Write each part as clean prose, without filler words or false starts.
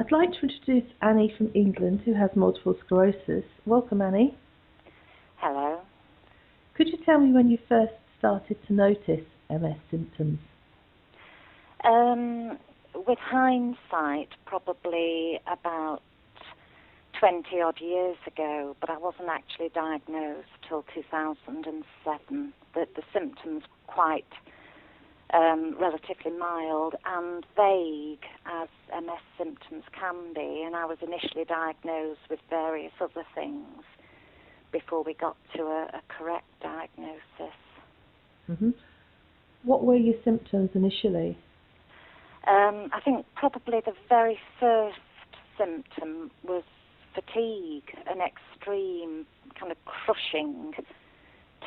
I'd like to introduce Annie from England, who has multiple sclerosis. Welcome, Annie. Hello. Could you tell me when you first started to notice MS symptoms? With hindsight, probably about 20 odd years ago, but I wasn't actually diagnosed till 2007. The symptoms were quite relatively mild and vague, as MS symptoms can be, and I was initially diagnosed with various other things before we got to a correct diagnosis. Mm-hmm. What were your symptoms initially? I think probably the very first symptom was fatigue, an extreme kind of crushing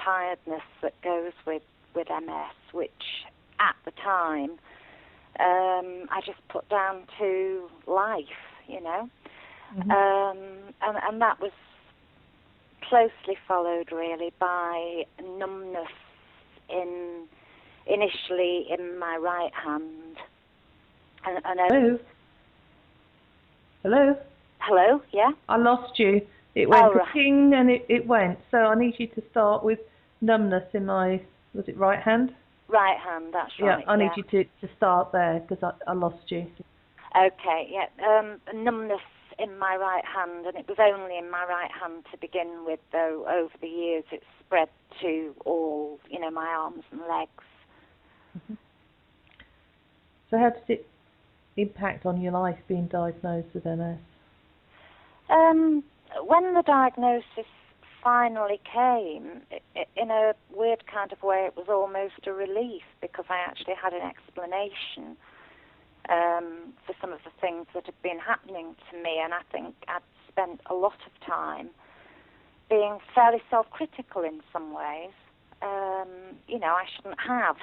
tiredness that goes with MS, which at the time I just put down to life, you know. Mm-hmm. And that was closely followed really by numbness initially in my right hand. Hello? Hello? Hello, yeah? I lost you. It went right. ping and it went. So I need you to start with numbness in my, was it right hand? Right hand, that's right. Yeah, I need you to start there because I lost you. Okay, yeah. Numbness in my right hand, and it was only in my right hand to begin with, though over the years it's spread to all, you know, my arms and legs. Mm-hmm. So how did it impact on your life being diagnosed with MS? When the diagnosis finally came, in a weird kind of way, it was almost a relief because I actually had an explanation for some of the things that had been happening to me, and I think I'd spent a lot of time being fairly self-critical in some ways. You know, I shouldn't have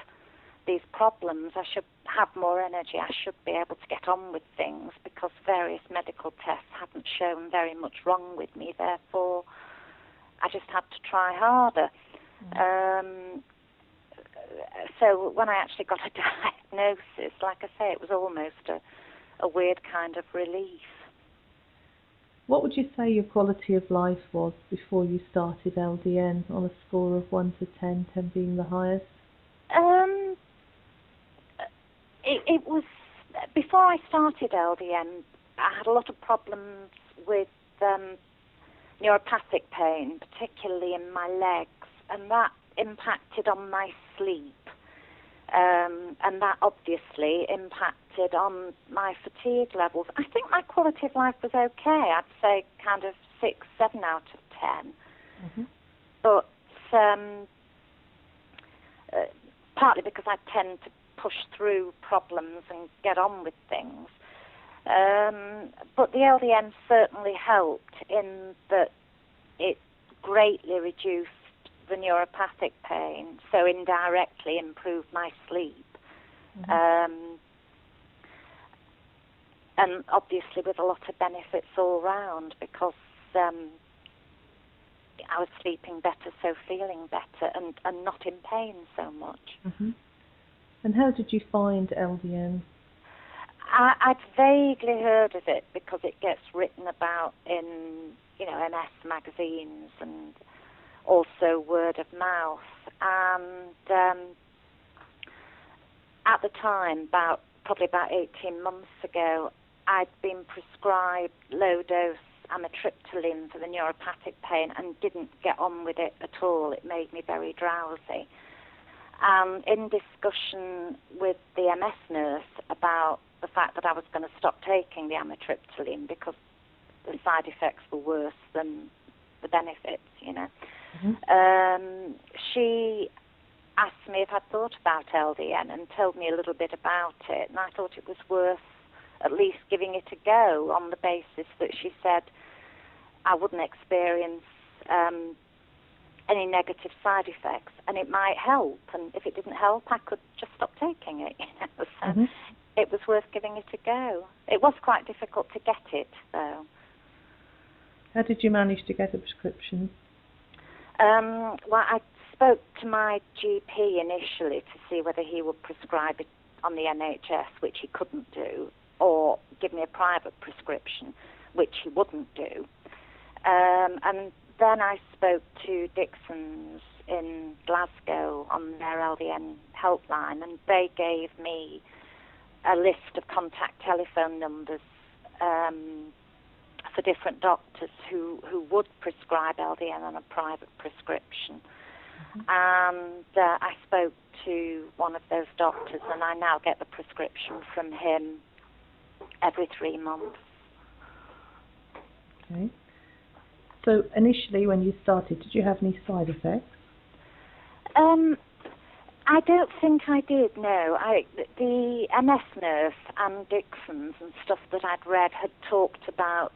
these problems. I should have more energy. I should be able to get on with things because various medical tests hadn't shown very much wrong with me. Therefore, I just had to try harder. So when I actually got a diagnosis, like I say, it was almost a weird kind of relief. What would you say your quality of life was before you started LDN on a score of 1 to 10, 10 being the highest? It was, before I started LDN, I had a lot of problems with neuropathic pain, particularly in my legs, and that impacted on my sleep. And that obviously impacted on my fatigue levels. I think my quality of life was okay. I'd say kind of 6, 7 out of 10. Mm-hmm. But partly because I tend to push through problems and get on with things. But the LDN certainly helped in that it greatly reduced the neuropathic pain, so indirectly improved my sleep. Mm-hmm. And obviously with a lot of benefits all round because I was sleeping better, so feeling better and not in pain so much. Mm-hmm. And how did you find LDN? I'd vaguely heard of it because it gets written about in, you know, MS magazines and also word of mouth. And at the time, probably about 18 months ago, I'd been prescribed low-dose amitriptyline for the neuropathic pain and didn't get on with it at all. It made me very drowsy. And in discussion with the MS nurse about the fact that I was going to stop taking the amitriptyline because the side effects were worse than the benefits, you know, she asked me if I'd thought about LDN and told me a little bit about it, and I thought it was worth at least giving it a go on the basis that she said I wouldn't experience any negative side effects, and it might help, and if it didn't help, I could just stop taking it, you know, so it was worth giving it a go. It was quite difficult to get it, though. How did you manage to get a prescription? Well, I spoke to my GP initially to see whether he would prescribe it on the NHS, which he couldn't do. or give me a private prescription, which he wouldn't do. And then I spoke to Dixon's in Glasgow on their LDN helpline, and they gave me a list of contact telephone numbers for different doctors who would prescribe LDN on a private prescription. And I spoke to one of those doctors, and I now get the prescription from him every 3 months. Okay. So initially, when you started, did you have any side effects? I don't think I did, no. The MS nurse and Dixon's and stuff that I'd read had talked about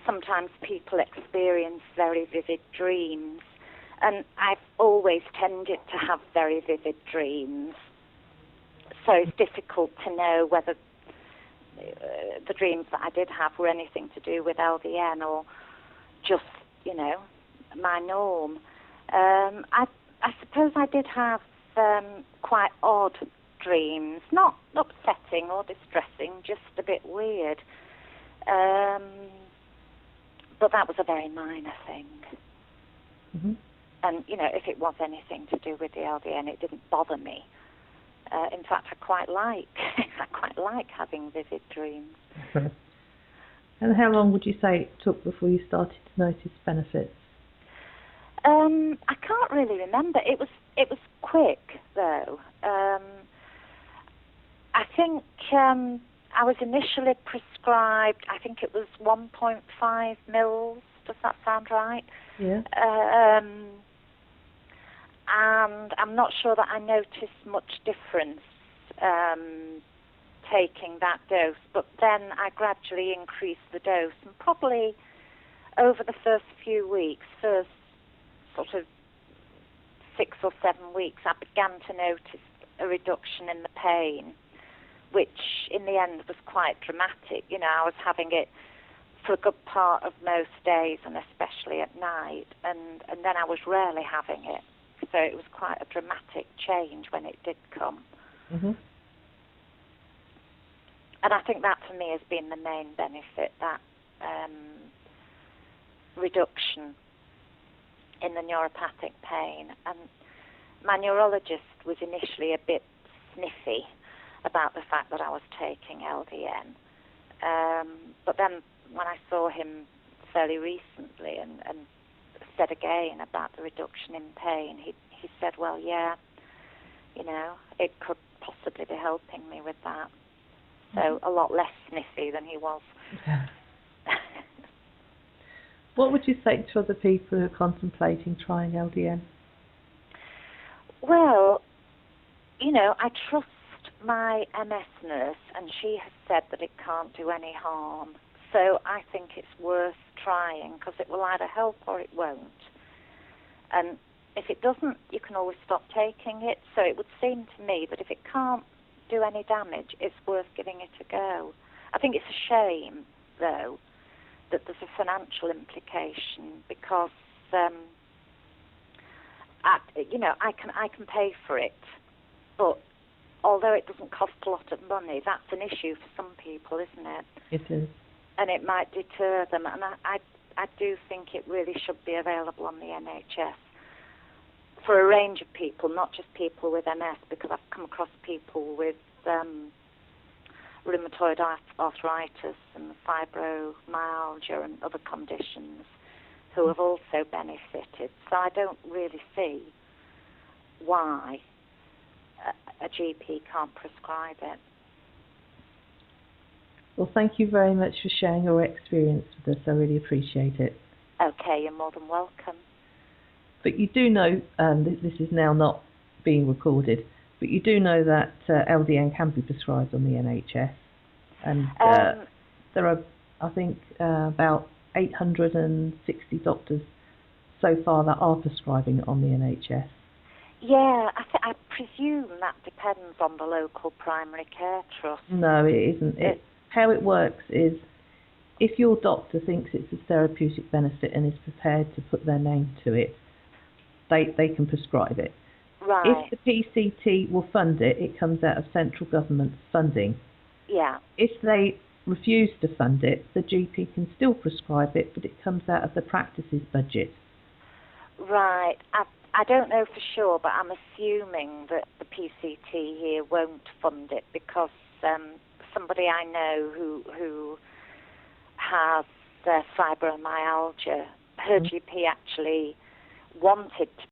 sometimes people experience very vivid dreams. And I've always tended to have very vivid dreams. So it's difficult to know whether the dreams that I did have were anything to do with LDN or just, my norm. I suppose I did have quite odd dreams, not upsetting or distressing, just a bit weird. But that was a very minor thing. Mm-hmm. And, if it was anything to do with the LDN, it didn't bother me. In fact, I quite like having vivid dreams. And how long would you say it took before you started to notice benefits? I can't really remember. It was quick, though. I think I was initially prescribed, I think it was 1.5 mils. Does that sound right? Yeah. And I'm not sure that I noticed much difference taking that dose, but then I gradually increased the dose, and probably over the first few weeks, first sort of 6 or 7 weeks, I began to notice a reduction in the pain, which in the end was quite dramatic. I was having it for a good part of most days, and especially at night, and then I was rarely having it. So it was quite a dramatic change when it did come. Mm-hmm. And I think that for me has been the main benefit, that reduction in the neuropathic pain. And my neurologist was initially a bit sniffy about the fact that I was taking LDN. But then when I saw him fairly recently and said again about the reduction in pain, he said, well, yeah, it could possibly be helping me with that. So a lot less sniffy than he was. What would you say to other people who are contemplating trying LDN? Well, I trust my MS nurse, and she has said that it can't do any harm. So I think it's worth trying, because it will either help or it won't. And if it doesn't, you can always stop taking it. So it would seem to me that if it can't do any damage, it's worth giving it a go. I think it's a shame, though, that there's a financial implication, because I can pay for it, but although it doesn't cost a lot of money, that's an issue for some people, isn't it? It is. And it might deter them, and I do think it really should be available on the NHS for a range of people, not just people with MS, because I've come across people with rheumatoid arthritis and fibromyalgia and other conditions who have also benefited. So I don't really see why a GP can't prescribe it. Well, thank you very much for sharing your experience with us. I really appreciate it. Okay, you're more than welcome. But you do know, this is now not being recorded, but you do know that LDN can be prescribed on the NHS. And there are, I think, about 860 doctors so far that are prescribing it on the NHS. Yeah, I presume that depends on the local primary care trust. No, it isn't. How it works is, if your doctor thinks it's a therapeutic benefit and is prepared to put their name to it, they can prescribe it. Right. If the PCT will fund it, it comes out of central government funding. Yeah. If they refuse to fund it, the GP can still prescribe it, but it comes out of the practice's budget. Right. I don't know for sure, but I'm assuming that the PCT here won't fund it because somebody I know who has fibromyalgia, her GP actually wanted to